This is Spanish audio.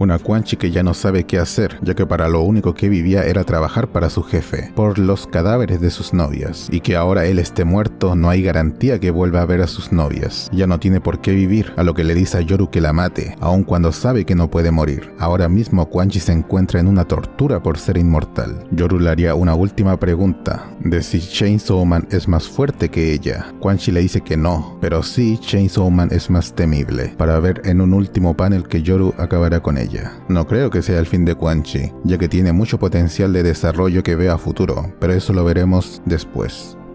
Una Quan Chi que ya no sabe qué hacer, ya que para lo único que vivía era trabajar para su jefe, por los cadáveres de sus novias, y que ahora él esté muerto no hay garantía que vuelva a ver a sus novias. Ya no tiene por qué vivir, a lo que le dice a Yoru que la mate, aun cuando sabe que no puede morir. Ahora mismo Quan Chi se encuentra en una tortura por ser inmortal. Yoru le haría una última pregunta, de si Chainsaw Man es más fuerte que ella. Quan Chi le dice que no, pero sí Chainsaw Man es más temible, para ver en un último panel que Yoru acabará con ella. No creo que sea el fin de Quan Chi, ya que tiene mucho potencial de desarrollo que ve a futuro, pero eso lo veremos después.